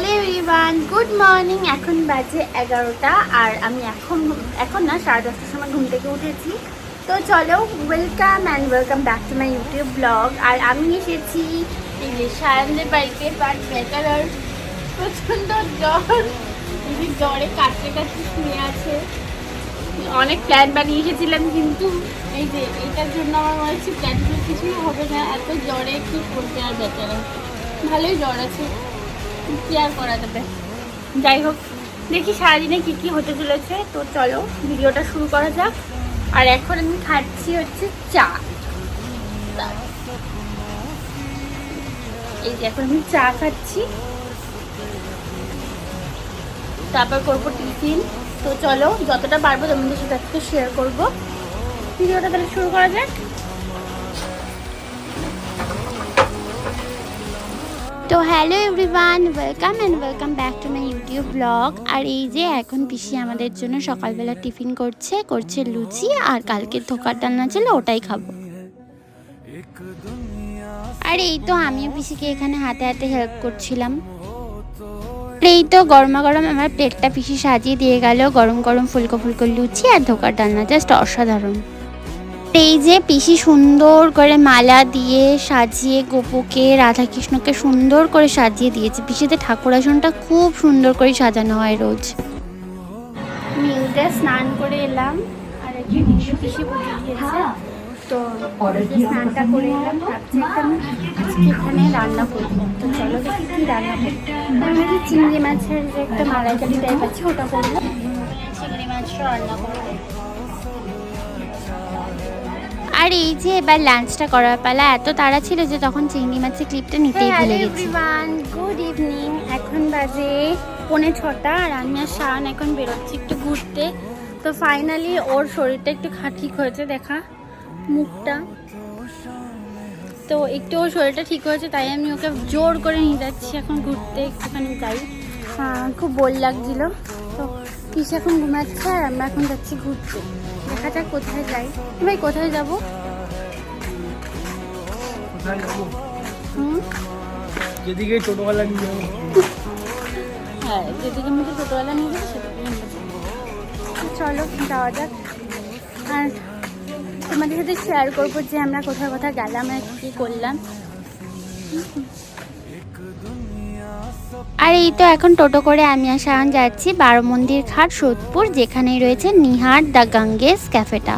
Hello everyone, good morning. এখন বাজে 11টা আর আমি এখন না 10:30টার সময় ঘুম থেকে উঠেছি। তো চলো, welcome back to my YouTube blog. আর আমি এসেছি এই যে সায়নদের বাড়িতে, বাট বেচারার প্রচণ্ড জ্বর, জ্বরে কাটতে শুয়ে আছে। অনেক প্ল্যান বানিয়ে এসেছিলাম, কিন্তু এই যে এটার জন্য আমার মনে হচ্ছে প্ল্যানগুলো কিছুই হবে না। এত জ্বরে কি করবে, আর বেচারা ভালোই জ্বর আছে, কি আর করা যাবে। যাই হোক, দেখি সারাদিনে কি কি হতে চলেছে। তো চলো ভিডিওটা শুরু করা যাক। আর এখন আমি খাচ্ছি হচ্ছে চা। এই যে এখন আমি চা খাচ্ছি, তারপর করবো টিফিন। তো চলো, যতটা পারবো তোমাদের সাথে আজকে শেয়ার করবো। ভিডিওটা তাহলে শুরু করা যাক। তো hello everyone, welcome back to my YouTube blog. আর এই যে এখন পিসি আমাদের জন্য সকালবেলা টিফিন করছে লুচি, আর কালকে ধোকার ডালনা ছিল, ওটাই খাবো। আর এই তো আমিও পিসিকে এখানে হাতে হাতে হেল্প করছিলাম। এই তো গরমা গরম আমার প্লেটটা পিসি সাজিয়ে দিয়ে গেল, গরম গরম ফুলকো ফুলকো লুচি আর ধোকার ডালনা, জাস্ট অসাধারণ। এই যে পিসি সুন্দর করে মালা দিয়ে সাজিয়ে গোপুকে রাধাকৃষ্ণকে সুন্দর করে সাজিয়ে দিয়েছে। পিসিতে ঠাকুর আসনটা খুব সুন্দর করে সাজানো হয় রোজ। আমি স্নান করে এলাম, আর পিসি পুজো দিয়েছে। তো স্নানটা করে এলাম, ভাবছি এখানে রান্না করবো। তো চলো দেখি কি রান্না করবো। আমি চিংড়ি মাছের যে একটা মালাইকারি টাইপ আছে, ওটা করবো। চিংড়ি মাছটা রান্না করবো। আর এই যে এবার লাঞ্চটা করার পালা। এত তাড়া ছিল যে তখন চিংড়ি মাছের ক্লিপটা নিতেই ভুলে গেছি। গুড ইভিনিং, এখন বাজে 5:45 আর আমি আর শান এখন বেরোচ্ছি একটু ঘুরতে। তো ফাইনালি ওর শরীরটা একটু ঠিক হয়েছে, দেখা মুখটা। তো একটু ওর শরীরটা ঠিক হয়েছে, তাই আমি ওকে জোর করে নিয়ে যাচ্ছি এখন ঘুরতে, একটুখানি যাই। খুব বোর লাগছিল। তো পিসি এখন ঘুমাচ্ছে আর আমরা এখন যাচ্ছি ঘুরতে। দেখা যাক কোথায় যাই। ভাই কোথায় যাবো? যেদিকে টোটোওয়ালা নিয়ে যাবো। হ্যাঁ, যেদিকে আমাকে টোটোওয়ালা নিয়ে যাবো সেদিকে আমরা যাবো। চলো যাওয়া যাক। আর তোমাদের সাথে শেয়ার করবো যে আমরা কোথায় কোথায় গেলাম আর কী করলাম। আর এই তো এখন টোটো করে আমি আর সায়ন যাচ্ছি বারোমন্দির ঘাট, সোদপুর, যেখানেই রয়েছে নিহার দ্য গাঙ্গেস ক্যাফেটা।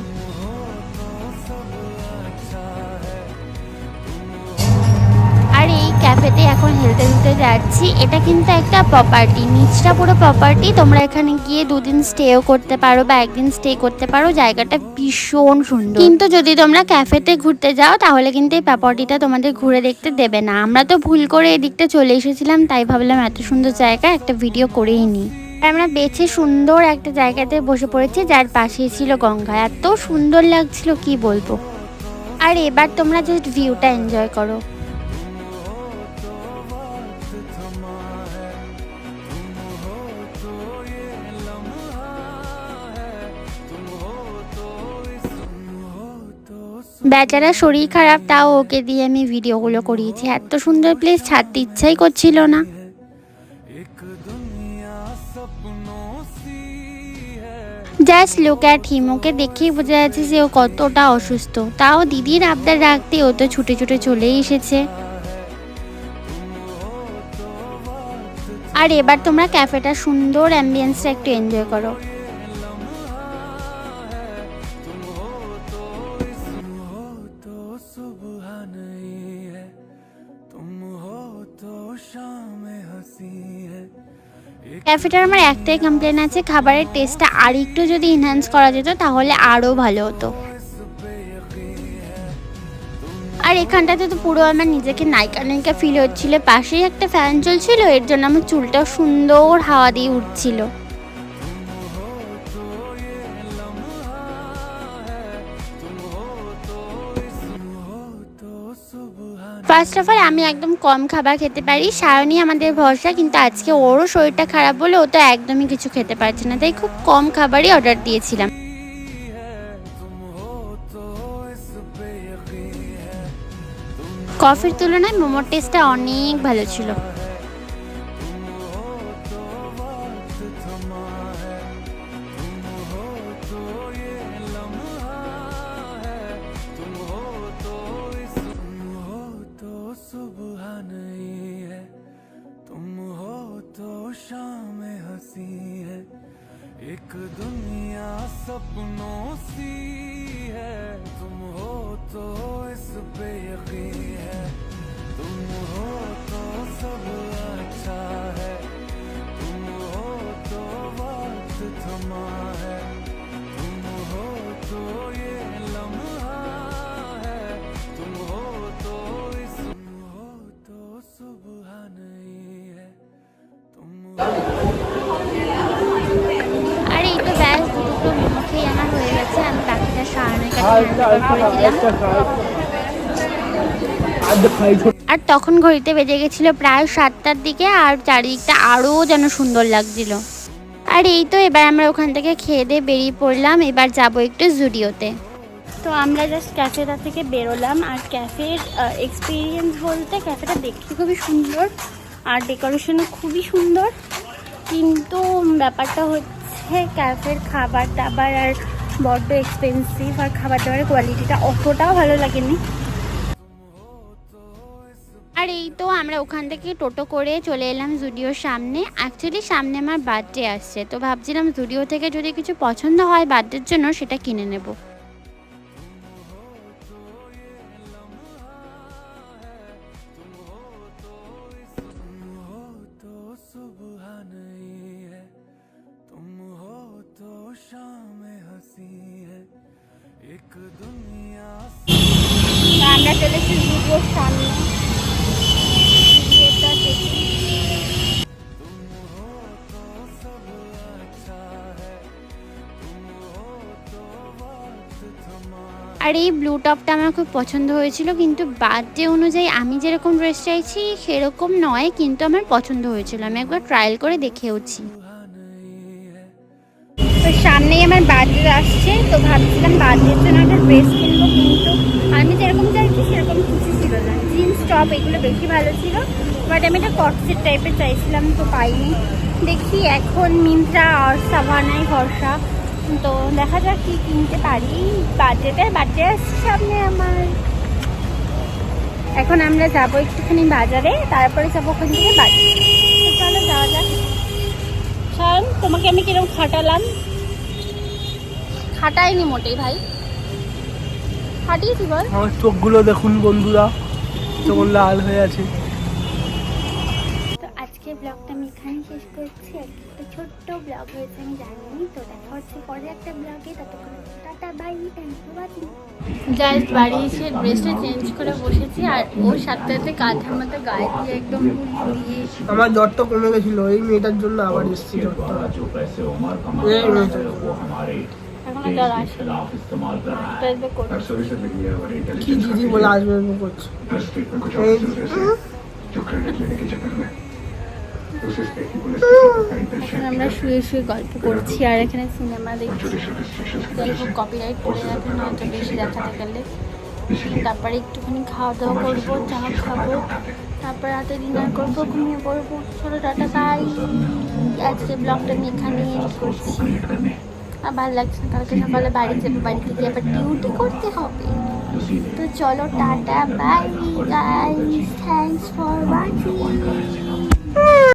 আর এই ক্যাফেতে এখন হেলতে যাচ্ছি। এটা কিন্তু একটা প্রপার্টি, নিচটা পুরো প্রপার্টি। তোমরা এখানে গিয়ে 2 দিন স্টেও করতে পারো বা 1 দিন স্টে করতে পারো। জায়গাটা ভীষণ সুন্দর, কিন্তু যদি তোমরা ক্যাফেতে ঘুরতে যাও তাহলে কিন্তু এই প্রপার্টিটা তোমাদের ঘুরে দেখতে দেবে না। আমরা তো ভুল করে এদিকটা চলে এসেছিলাম, তাই ভাবলাম এত সুন্দর জায়গা একটা ভিডিও করেই নিই। আমরা বেছে সুন্দর একটা জায়গাতে বসে পড়েছি, যার পাশেই ছিল গঙ্গা। এত সুন্দর লাগছিল কি বলবো। আর এবার তোমরা জাস্ট ভিউটা এনজয় করো। বেচারা শরীর খারাপ, তাও ওকে দিয়ে আমি ভিডিওগুলো করিয়েছি। এত সুন্দর প্লেস ছাড়তে ইচ্ছাই করছিল না। জাস্ট লুক অ্যাট হিম, ওকে দেখেই বোঝা যাচ্ছে যে ও কতটা অসুস্থ। তাও দিদির আবদার রাখতে ও তো ছুটে ছুটে চলেই এসেছে। আর এবার তোমরা ক্যাফেটা সুন্দর অ্যাম্বিয়েন্সটা একটু এনজয় করো। ক্যাফেটার আমার একটাই কমপ্লেন আছে, খাবারের টেস্টটা আর একটু যদি এনহ্যান্স করা যেত তাহলে আরও ভালো হতো। আর এখানটাতে তো পুরো আমার নিজেকে নায়িকা নায়িকা ফিল হচ্ছিল। পাশেই একটা ফ্যান চলছিল, এর জন্য আমার চুলটাও সুন্দর হাওয়া দিয়ে উঠছিল। ফার্স্ট অফ অল আমি একদম কম খাবার খেতে পারি, সায়নই আমাদের ভরসা, কিন্তু আজকে ওরও শরীরটা খারাপ বলে ও তো একদমই কিছু খেতে পারছে না, তাই খুব কম খাবারই অর্ডার দিয়েছিলাম। কফির তুলনায় মোমোর টেস্টটা অনেক ভালো ছিল। थमा है, तुम हो तो ये लम्हा है, तुम हो तो इस, तुम हो तो सुबह नहीं है, तुम हो तो शाम हंसी है, एक दुनिया सपनों सी है, तुम हो तो इस पे यकीन है, तुम हो तो सब अच्छा है, तुम हो तो वक्त थमा है, तुम हो तो ये लम्हा है, तुम हो तो इस, तुम हो तो सुबह नहीं है, तुम আর এই তো ব্যাস দুটো মুখেই আমার হয়ে গেছে। আমি বাকিটা সারানোর কাছে আর তখন ঘড়িতে বেজে গেছিল প্রায় 7টার দিকে, আর চারিদিকটা আরও যেন সুন্দর লাগছিল। আর এই তো এবার আমরা ওখান থেকে খেয়ে দিয়ে বেরিয়ে পড়লাম, এবার যাব একটু জুডিওতে। তো আমরা জাস্ট ক্যাফেটা থেকে বেরোলাম, আর ক্যাফের এক্সপিরিয়েন্স বলতে ক্যাফেটা দেখতে খুবই সুন্দর আর ডেকোরেশনও খুবই সুন্দর, কিন্তু ব্যাপারটা হচ্ছে ক্যাফের খাবার দাবার আর বড্ড এক্সপেন্সিভ, আর খাবার দাবারের কোয়ালিটিটা অতটাও ভালো লাগেনি। আর এই তো আমরা ওখান থেকে টোটো করে চলে এলাম জুডিওর সামনে। অ্যাকচুয়ালি সামনে আমার বার্থডে আসছে, তো ভাবছিলাম জুডিও থেকে যদি কিছু পছন্দ হয় বার্থডের জন্য সেটা কিনে নেব। আমরা চলেছি জুডিওর সামনে। জুডিওটা দেখি। আর এই ব্লু টপটা আমার খুব পছন্দ হয়েছিল, কিন্তু বার্থডে অনুযায়ী আমি যেরকম ড্রেস চাইছি সেরকম নয়, কিন্তু আমার পছন্দ হয়েছিল, আমি একবার ট্রায়াল করে দেখেওছি। তো সামনেই আমার বার্থডে আসছে, তো ভাবছিলাম বার্থডের জন্য একটা ড্রেস কিনবো, কিন্তু আমি যেরকম চাইছি সেরকম কিছু ছিল না। জিন্স টপ এগুলো বেশি ভালো ছিল, বাট আমি একটা কটসেট টাইপের চাইছিলাম, তো পাইনি। দেখি এখন মিন্ত্রা আর সাভানায় ভরসা, তো দেখা যাক কি কিনতে পারি। বার্থডে আসছে সামনে আমার। এখন আমরা যাবো একটুখানি বাজারে, তারপরে যাবো ওখান থেকে বাড়ি। তো চলো যাওয়া যাক। শোন, তোমাকে আমি কিরকম খাটালাম? খাটাইনি মোটেই ভাই, খাটিয়েছি বল। আমার চোখগুলো দেখুন বন্ধুরা, চোখ লাল হয়ে আছে। তো আজকের ব্লগটা আমি এখানে শেষ করছি। একটা ছোট্ট ব্লগ হয়েছে আমি জানি। তো দেখা হচ্ছে পরে একটা ব্লগে, ততক্ষণ tata bye, thank you watching. Just বাড়ি এসে ড্রেসটা চেঞ্জ করে বসেছি, আর ওর সাথে সাথে কাঁধের মতো গায়ে দিয়ে একদম দিয়ে। আমার জ্বরটা কমে গেছিল, এই মেয়েটার জন্য আবার এসেছি জ্বরটা। এই মেয়েটার এখনো জ্বর আসে কি দিদি বলে আসবে করছে। এখন আমরা শুয়ে শুয়ে গল্প করছি, আর এখানে সিনেমা দেখছি। কপিরাইট পড়ে যাবে নয়তো বেশি দেখাতে গেলে। তারপরে একটুখানি খাওয়া দাওয়া করবো, চা খাবো, তারপর রাতে ডিনার করবো, ঘুমিয়ে পড়বো। ছোটো টাটা বাই। আজকে ব্লগটা আমি এখানে এড করছি। আর ভালো লাগছে না, কালকে সকালে বাড়ি যাবে, বাড়িতে গিয়ে আবার ডিউটি করতে হবে। তো চলো tata bye guys, thanks for watching.